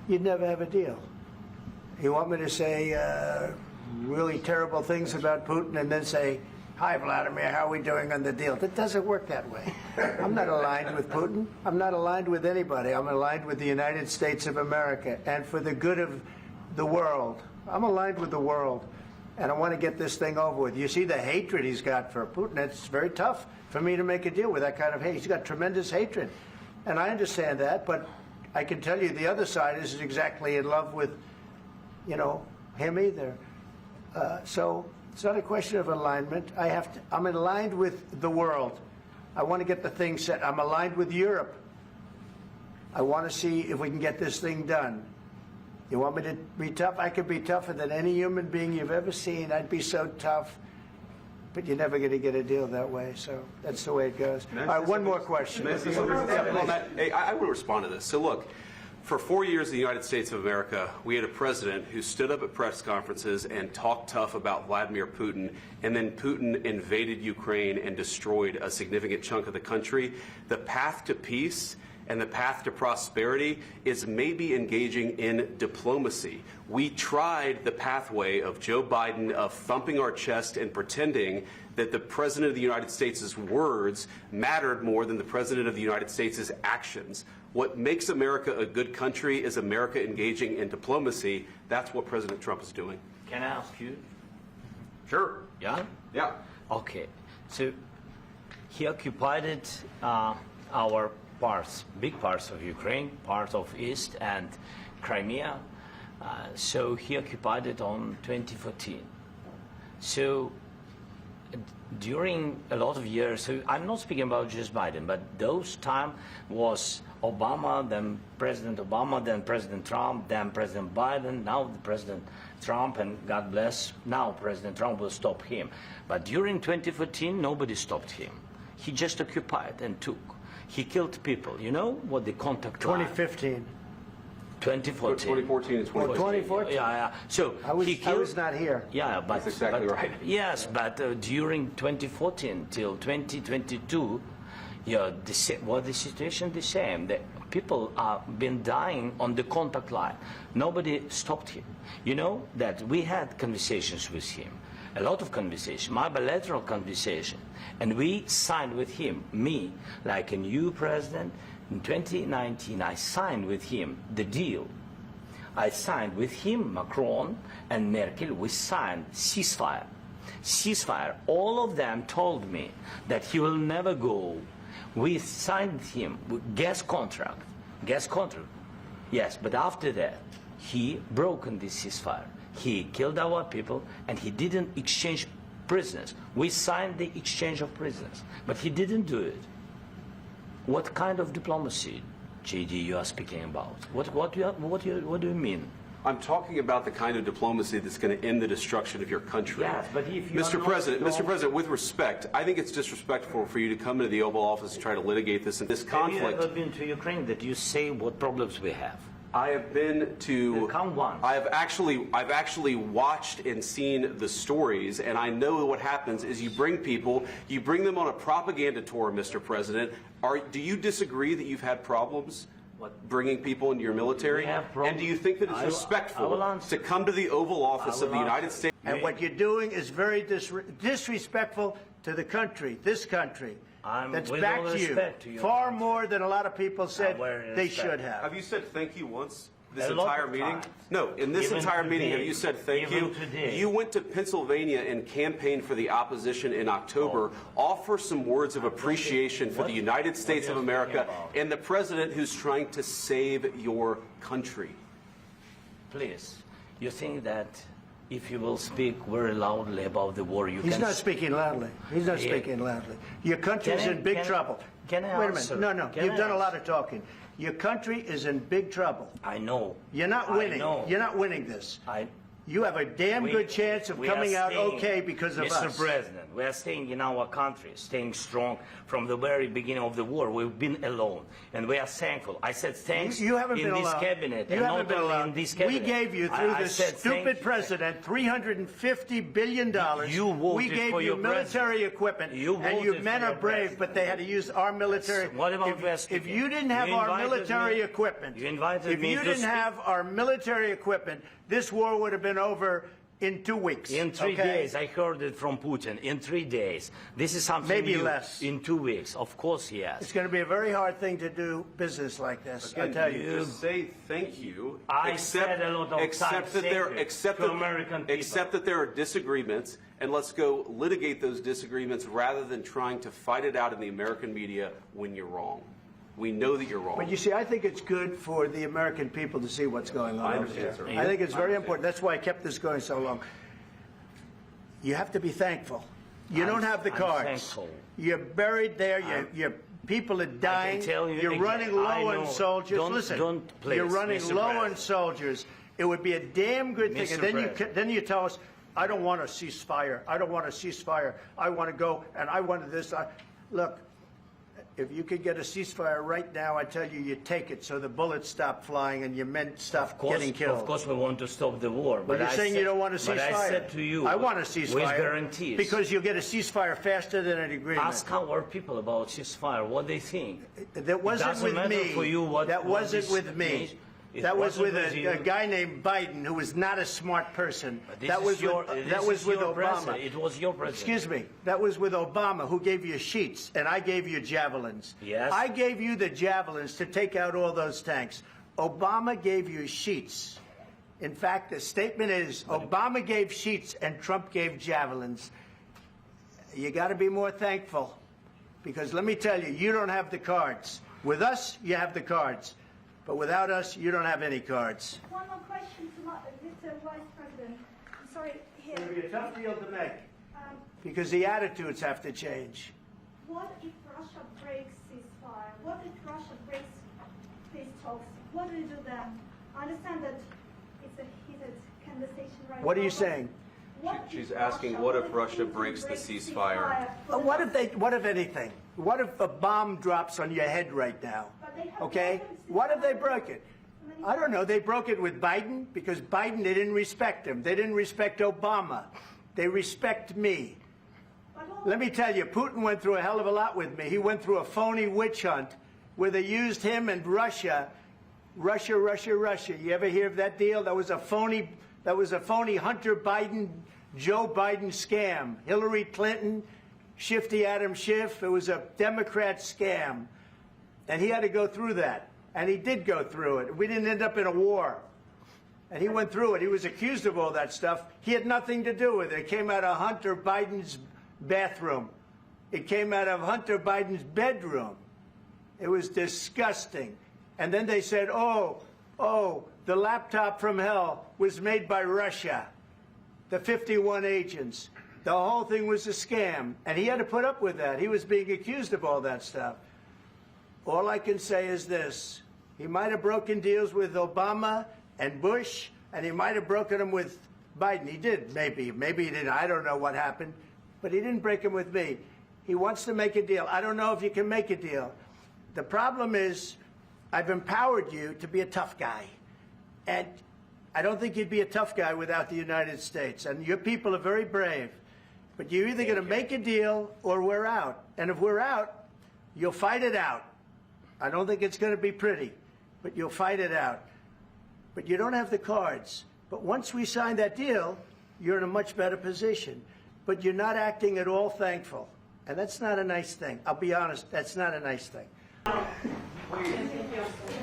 you'd never have a deal. You want me to say really terrible things about Putin and then say, "Hi, Vladimir, how are we doing on the deal?" That doesn't work that way. I'm not aligned with Putin. I'm not aligned with anybody. I'm aligned with the United States of America and for the good of the world. I'm aligned with the world, and I want to get this thing over with. You see the hatred he's got for Putin. It's very tough for me to make a deal with that kind of hate. He's got tremendous hatred, and I understand that, but I can tell you the other side isn't exactly in love with, him either. So it's not a question of alignment. I'm aligned with the world. I want to get the thing set. I'm aligned with Europe. I want to see if we can get this thing done. You want me to be tough? I could be tougher than any human being you've ever seen. I'd be so tough. But you're never going to get a deal that way. So that's the way it goes. All right, one more question. Hey, I want to respond to this. So look, for 4 years in the United States of America, we had a president who stood up at press conferences and talked tough about Vladimir Putin, and then Putin invaded Ukraine and destroyed a significant chunk of the country. The path to peace and the path to prosperity is maybe engaging in diplomacy. We tried the pathway of Joe Biden of thumping our chest and pretending that the President of the United States' words mattered more than the President of the United States' actions. What makes America a good country is America engaging in diplomacy. That's what President Trump is doing. Can I ask you? Sure. Yeah? Yeah. Okay. So he occupied our parts, big parts of Ukraine, part of East and Crimea. So he occupied it on 2014. So during a lot of years, so I'm not speaking about just Biden, but those time was Obama, then President Obama, then President Trump, then President Biden, now the President Trump, and God bless, now President Trump will stop him. But during 2014, nobody stopped him. He just occupied and took. He killed people. You know what the contact 2015. 2014. 2014 and 2014. 2014. Yeah. So I was not here. Yeah, but that's exactly right. Yes, but during 2014 till 2022, the situation the same. The people have been dying on the contact line. Nobody stopped him. You know that we had conversations with him, a lot of conversation, my bilateral conversation, and we signed with him, me, like a new president. In 2019, I signed with him the deal. I signed with him, Macron and Merkel, we signed ceasefire. Ceasefire. All of them told me that he will never go. We signed him with gas contract. Yes, but after that, he broken this ceasefire. He killed our people, and he didn't exchange prisoners. We signed the exchange of prisoners, but he didn't do it. What kind of diplomacy, JD, you are speaking about? What do you mean? I'm talking about the kind of diplomacy that's going to end the destruction of your country. Yes, but if you Mr. President, with respect, I think it's disrespectful for you to come into the Oval Office and try to litigate this conflict. Have you ever been to Ukraine that you say what problems we have? I have been to. Count one. I've actually watched and seen the stories, and I know what happens is you bring them on a propaganda tour, Mr. President. Do you disagree that you've had problems bringing people into your military? And do you think that it's respectful to come to the Oval Office of the United States? And what you're doing is very disrespectful to the country, this country. That's back to you far more than a lot of people said they should have. Have you said thank you once this entire meeting? No, in this entire meeting, have you said thank you? You went to Pennsylvania and campaigned for the opposition in October. Offer some words of appreciation for the United States of America and the president who's trying to save your country. Please, you think that if you will speak very loudly about the war, He's not speaking loudly. He's not speaking loudly. Your country is in big trouble. Can I Wait a answer? minute. No. You've done a lot of talking. Your country is in big trouble. I know. You're not winning. You're not winning this. you have a damn good chance of we coming are out staying, okay because of Mr. us. President, we are staying in our country, staying strong from the very beginning of the war. We've been alone, and we are thankful. I said thanks You haven't in been this alone. cabinet, You and haven't not been only alone. in this cabinet. We gave you, through I this said thank stupid you. president, $350 billion. You voted we gave for you your military president. equipment, You and your voted men for are your brave, president. but they had to use our military. What about West If Africa? you didn't have You our invited military me- equipment, you invited if me you to didn't speak. have our military equipment, this war would have been over in 2 weeks. In 3 okay? days, I heard it from Putin. In 3 days, this is something Maybe new. less. In 2 weeks, of course, yes. It's going to be a very hard thing to do business like this. I tell you. Just say thank you. I said a lot of accept times that there, thank you accept to that, American people. accept that there are disagreements, and let's go litigate those disagreements rather than trying to fight it out in the American media when you're wrong. We know that you're wrong. But you see, I think it's good for the American people to see what's going on. I over understand, here. sir. I think it's I very understand. important. That's why I kept this going so long. You have to be thankful. You don't have the I'm cards. thankful. You're buried there. Your people are dying. tell you You're again, running I low on know. soldiers. Don't- Listen, don't, please, you're running Mr. low on President. soldiers. It would be a damn good thing. Mr. And then President. then you tell us, I don't want a ceasefire. I don't want a ceasefire. I want to go and I wanted this. Look. If you could get a ceasefire right now, I tell you, you take it so the bullets stop flying and your men stop getting killed. Of course, we want to stop the war. But you're saying you don't want a ceasefire. But I said to you, I want a ceasefire. with guarantees. Because you'll get a ceasefire faster than an agreement. Ask our people about ceasefire, what they think. That wasn't doesn't with matter me. for you what- that what wasn't this with me. means. It That was with wasn't with you. a guy named Biden, who was not a smart person. This That is was your, with, this that was is with your Obama. president. It was your president. Excuse me. That was with Obama, who gave you sheets, and I gave you javelins. Yes. I gave you the javelins to take out all those tanks. Obama gave you sheets. In fact, the statement is Obama gave sheets and Trump gave javelins. You got to be more thankful, because let me tell you, you don't have the cards. With us, you have the cards. But without us, you don't have any cards. One more question to Mr. Vice President. I'm sorry, here. It's going to be a tough deal to make, Um, because the attitudes have to change. what if Russia breaks ceasefire? What if Russia breaks peace talks? What do you do then? I understand that it's a heated conversation right now. What are you but saying? what She's if asking, Russia- what if Russia Putin breaks the breaks ceasefire? for the- What if anything? What if a bomb drops on your head right now? But they have Okay? broken What if they ceasefire broke it? many I don't know. They broke it with Biden because Biden, they didn't respect him. They didn't respect Obama. They respect me. But all- Let me tell you, Putin went through a hell of a lot with me. He went through a phony witch hunt where they used him and Russia. Russia. You ever hear of that deal? That was a phony Hunter Biden, Joe Biden scam. Hillary Clinton, Shifty Adam Schiff. It was a Democrat scam. And he had to go through that. And he did go through it. We didn't end up in a war. And he went through it. He was accused of all that stuff. He had nothing to do with it. It came out of Hunter Biden's bathroom. It came out of Hunter Biden's bedroom. It was disgusting. And then they said, oh, the laptop from hell was made by Russia. The 51 agents. The whole thing was a scam. And he had to put up with that. He was being accused of all that stuff. All I can say is this. He might have broken deals with Obama and Bush, and he might have broken them with Biden. He did, maybe. Maybe he didn't. I don't know what happened. But he didn't break them with me. He wants to make a deal. I don't know if you can make a deal. The problem is I've empowered you to be a tough guy. And I don't think you'd be a tough guy without the United States. And your people are very brave. But you're either going to make a deal or we're out. And if we're out, you'll fight it out. I don't think it's going to be pretty, but you'll fight it out. But you don't have the cards. But once we sign that deal, you're in a much better position. But you're not acting at all thankful. And that's not a nice thing. I'll be honest, that's not a nice thing.